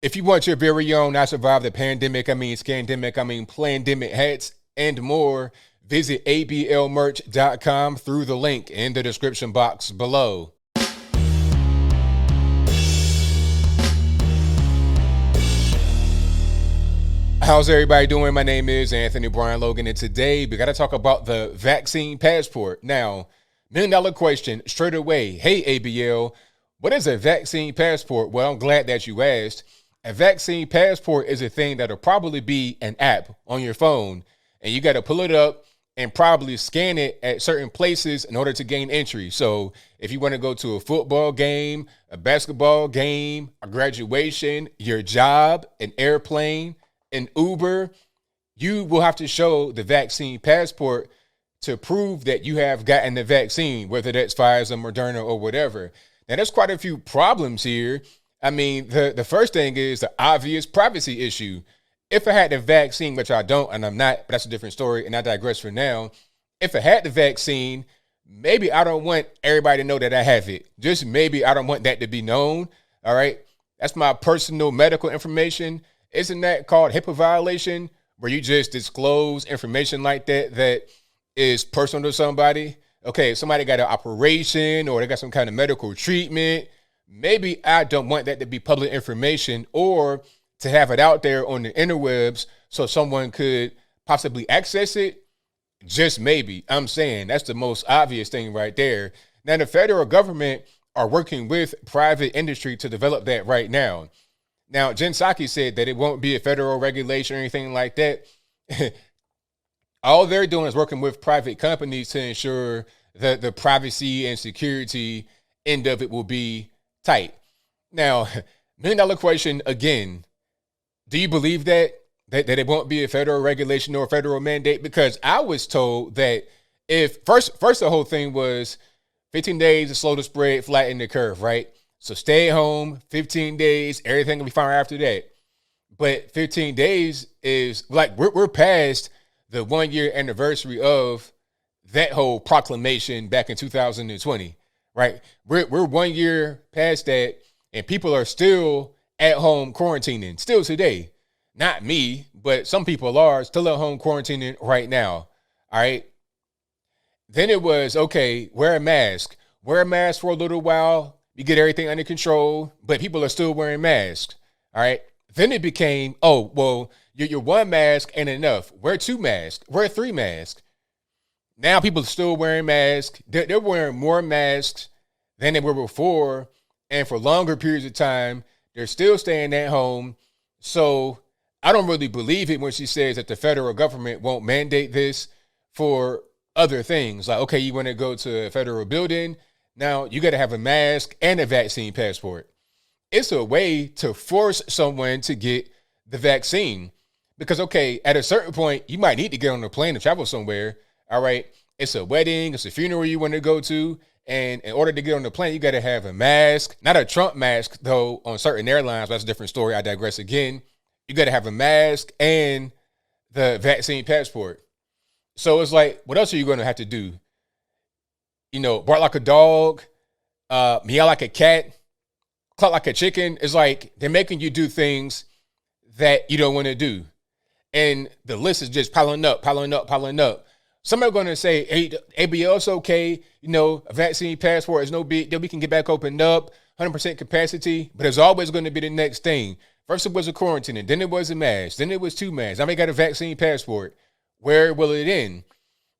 If you want your very own I Survived the Pandemic, Scandemic, Plandemic hats, and more, visit ablmerch.com through the link in the description box below. How's everybody doing? My name is Anthony Brian Logan, and today we got to talk about the vaccine passport. Now, $1 million question straight away. Hey, ABL, what is a vaccine passport? Well, I'm glad that you asked. A vaccine passport is a thing that'll probably be an app on your phone, and you got to pull it up and probably scan it at certain places in order to gain entry. So if you want to go to a football game, a basketball game, a graduation, your job, an airplane, an Uber, you will have to show the vaccine passport to prove that you have gotten the vaccine, whether that's Pfizer, Moderna, or whatever. Now, there's quite a few problems here. I mean, the first thing is the obvious privacy issue. If I had the vaccine, which I don't, and I'm not, but that's a different story, and I digress for now. If I had the vaccine, maybe I don't want everybody to know that I have it. Just maybe I don't want that to be known, all right? That's my personal medical information. Isn't that called HIPAA violation, where you just disclose information like that is personal to somebody? Okay, if somebody got an operation or they got some kind of medical treatment, maybe I don't want that to be public information or to have it out there on the interwebs so someone could possibly access it. Just maybe. I'm saying that's the most obvious thing right there. Now, the federal government are working with private industry to develop that right now. Now, Jen Psaki said that it won't be a federal regulation or anything like that. All they're doing is working with private companies to ensure that the privacy and security end of it will be tight. Now, $1 million question again. Do you believe that it won't be a federal regulation or a federal mandate? Because I was told that if first the whole thing was 15 days to slow the spread, flatten the curve, right? So stay at home, 15 days, everything will be fine after that. But 15 days is like we're past the 1 year anniversary of that whole proclamation back in 2020, right? We're 1 year past that, and people are still at home quarantining, still today. Not me, but some people are still at home quarantining right now, all right? Then it was, okay, wear a mask. Wear a mask for a little while. You get everything under control, but people are still wearing masks, all right? Then it became, oh, well, your one mask ain't enough. Wear 2 masks. Wear 3 masks. Now people are still wearing masks. They're wearing more masks than they were before, and for longer periods of time, they're still staying at home. So I don't really believe it when she says that the federal government won't mandate this for other things. Like, okay, you want to go to a federal building, now you got to have a mask and a vaccine passport. It's a way to force someone to get the vaccine because, okay, at a certain point, you might need to get on a plane to travel somewhere. All right. It's a wedding. It's a funeral you want to go to. And in order to get on the plane, you got to have a mask, not a Trump mask, though, on certain airlines. That's a different story. I digress again. You got to have a mask and the vaccine passport. So it's like, what else are you going to have to do? You know, bark like a dog, meow like a cat, cluck like a chicken. It's like they're making you do things that you don't want to do. And the list is just piling up. Some are going to say, hey, ABL, it's okay. You know, a vaccine passport is no big deal. We can get back opened up, 100% capacity. But there's always going to be the next thing. First it was a quarantine, then it was a mask, then it was 2 masks. Now we got a vaccine passport. Where will it end?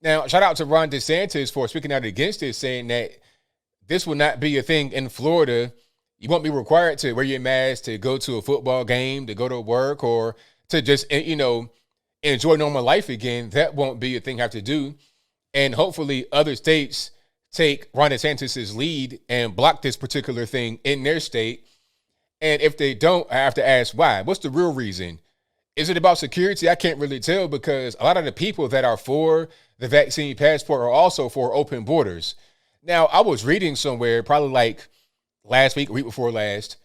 Now, shout out to Ron DeSantis for speaking out against this, saying that this will not be a thing in Florida. You won't be required to wear your mask to go to a football game, to go to work, or to just, you know, enjoy normal life again. That won't be a thing you have to do. And hopefully other states take Ron DeSantis' lead and block this particular thing in their state. And if they don't, I have to ask why. What's the real reason? Is it about security? I can't really tell because a lot of the people that are for the vaccine passport are also for open borders. Now, I was reading somewhere, probably like last week, week before last,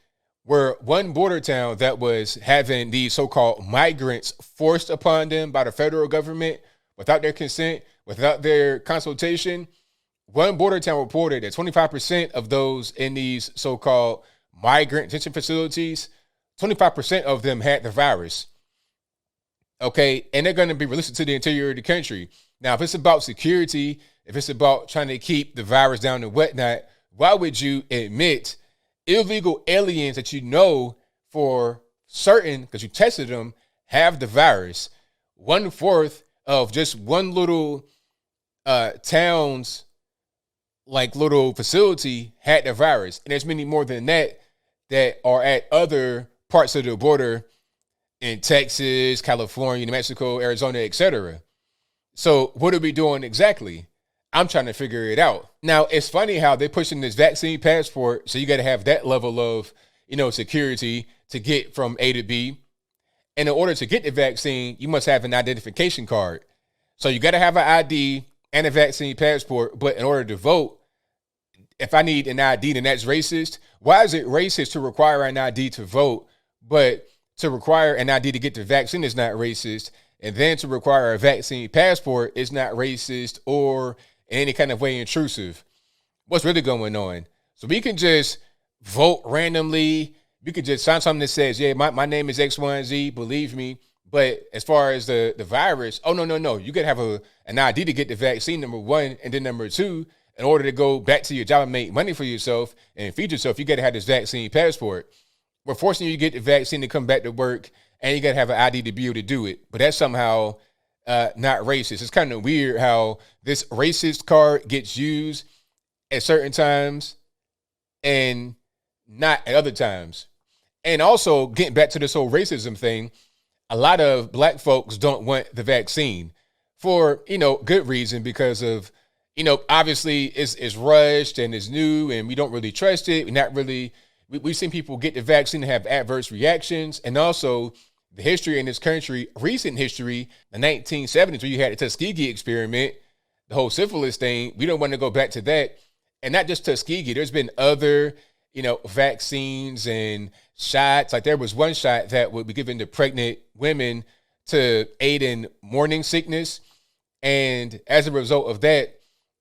where one border town that was having these so-called migrants forced upon them by the federal government without their consent, without their consultation. One border town reported that 25% of those in these so-called migrant detention facilities 25% of them had the virus. Okay, and they're going to be released to the interior of the country. Now, if it's about security, if it's about trying to keep the virus down and whatnot, why would you admit illegal aliens that you know for certain, because you tested them, have the virus? 1/4 of just one little town's like little facility had the virus, and there's many more than that that are at other parts of the border in Texas, California, New Mexico, Arizona, etc. So what are we doing exactly? I'm trying to figure it out. Now, it's funny how they're pushing this vaccine passport, so you got to have that level of, security to get from A to B. And in order to get the vaccine, you must have an identification card. So you got to have an ID and a vaccine passport. But in order to vote, if I need an ID, then that's racist. Why is it racist to require an ID to vote, but to require an ID to get the vaccine is not racist? And then to require a vaccine passport is not racist or in any kind of way intrusive. What's really going on? So we can just vote randomly. You could just sign something that says, yeah, my name is X, Y, and Z, believe me. But as far as the virus, oh, no. You got to have an ID to get the vaccine, number one. And then number two, in order to go back to your job and make money for yourself and feed yourself, you got to have this vaccine passport. We're forcing you to get the vaccine to come back to work, and you got to have an ID to be able to do it. But that's somehow not racist. It's kind of weird how this racist card gets used at certain times and not at other times. And also, getting back to this whole racism thing, a lot of black folks don't want the vaccine for, good reason, because of, obviously it's rushed and it's new and we don't really trust it. We've seen people get the vaccine and have adverse reactions. And also the history in this country, recent history, the 1970s, where you had the Tuskegee experiment, the whole syphilis thing. We don't want to go back to that. And not just Tuskegee. There's been other, vaccines and shots. Like there was one shot that would be given to pregnant women to aid in morning sickness. And as a result of that,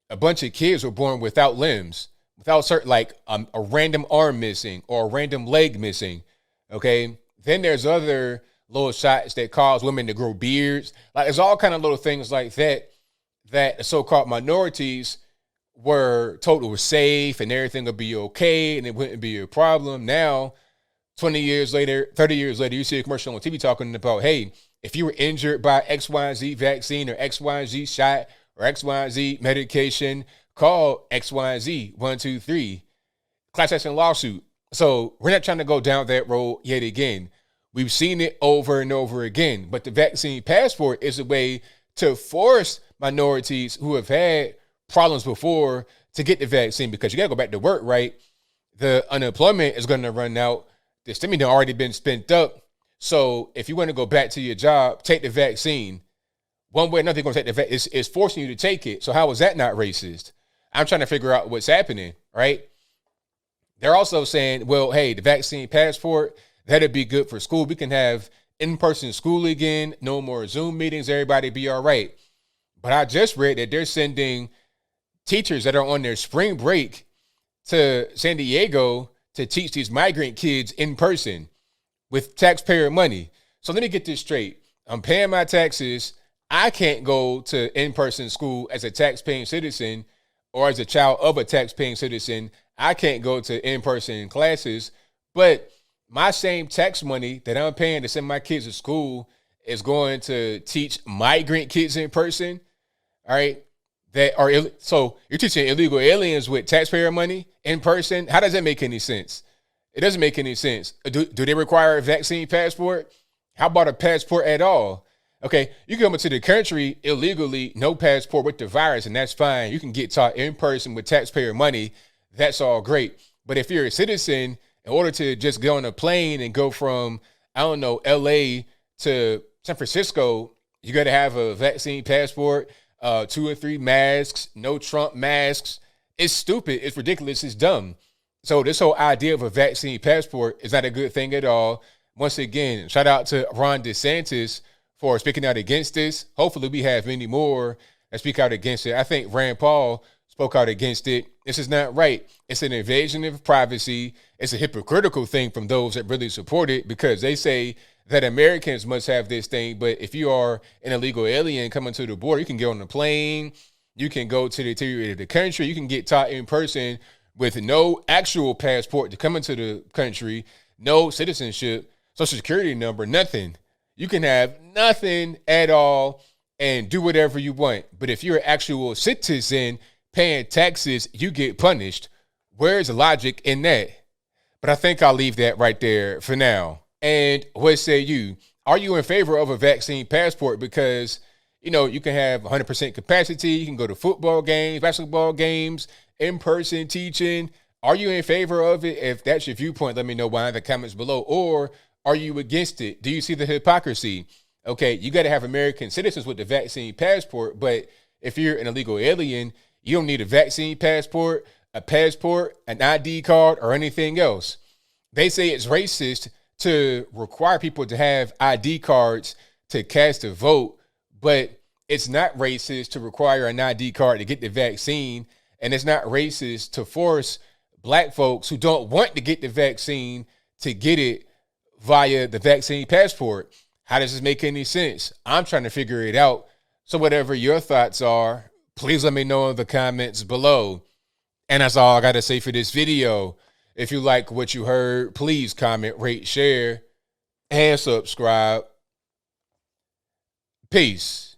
a bunch of kids were born without limbs, without certain, like a random arm missing or a random leg missing. Okay. Then there's other little shots that cause women to grow beards. Like there's all kind of little things like that the so-called minorities were told it was safe and everything would be okay and it wouldn't be a problem. Now, 20 years later, 30 years later, you see a commercial on TV talking about, hey, if you were injured by XYZ vaccine or XYZ shot or XYZ medication, call XYZ 123, class action lawsuit. So we're not trying to go down that road yet again. We've seen it over and over again. But the vaccine passport is a way to force minorities who have had problems before to get the vaccine, because you got to go back to work, right? The unemployment is going to run out. The stimulus already been spent up. So if you want to go back to your job, take the vaccine. One way or another, you're going to take the vaccine. It's forcing you to take it. So how is that not racist? I'm trying to figure out what's happening, right? They're also saying, well, hey, the vaccine passport, that'd be good for school. We can have in-person school again, no more Zoom meetings, everybody be all right. But I just read that they're sending teachers that are on their spring break to San Diego to teach these migrant kids in person with taxpayer money. So let me get this straight. I'm paying my taxes. I can't go to in-person school as a tax-paying citizen or as a child of a tax-paying citizen. I can't go to in-person classes, but my same tax money that I'm paying to send my kids to school is going to teach migrant kids in person. All right. So you're teaching illegal aliens with taxpayer money in person. How does that make any sense? It doesn't make any sense. Do they require a vaccine passport? How about a passport at all? Okay, you can come into the country illegally, no passport with the virus, and that's fine. You can get taught in person with taxpayer money. That's all great. But if you're a citizen, in order to just get on a plane and go from, LA to San Francisco, you got to have a vaccine passport, 2 or 3 masks, no Trump masks. It's stupid. It's ridiculous. It's dumb. So this whole idea of a vaccine passport is not a good thing at all. Once again, shout out to Ron DeSantis for speaking out against this. Hopefully we have many more that speak out against it. I think Rand Paul spoke out against it. This is not right. It's an invasion of privacy. It's a hypocritical thing from those that really support it, because they say that Americans must have this thing. But if you are an illegal alien coming to the border, you can get on a plane, you can go to the interior of the country, you can get taught in person with no actual passport to come into the country, no citizenship, social security number, nothing. You can have nothing at all and do whatever you want. But if you're an actual citizen paying taxes, you get punished. Where's the logic in that? But I think I'll leave that right there for now. And what say you? Are you in favor of a vaccine passport? Because, you can have 100% capacity. You can go to football games, basketball games, in-person teaching. Are you in favor of it? If that's your viewpoint, let me know why in the comments below. Or are you against it? Do you see the hypocrisy? Okay, you got to have American citizens with the vaccine passport, but if you're an illegal alien, you don't need a vaccine passport, an ID card, or anything else. They say it's racist to require people to have ID cards to cast a vote, but it's not racist to require an ID card to get the vaccine, and it's not racist to force black folks who don't want to get the vaccine to get it via the vaccine passport. How does this make any sense? I'm trying to figure it out. So whatever your thoughts are, please let me know in the comments below. And that's all I got to say for this video. If you like what you heard, please comment, rate, share, and subscribe. Peace.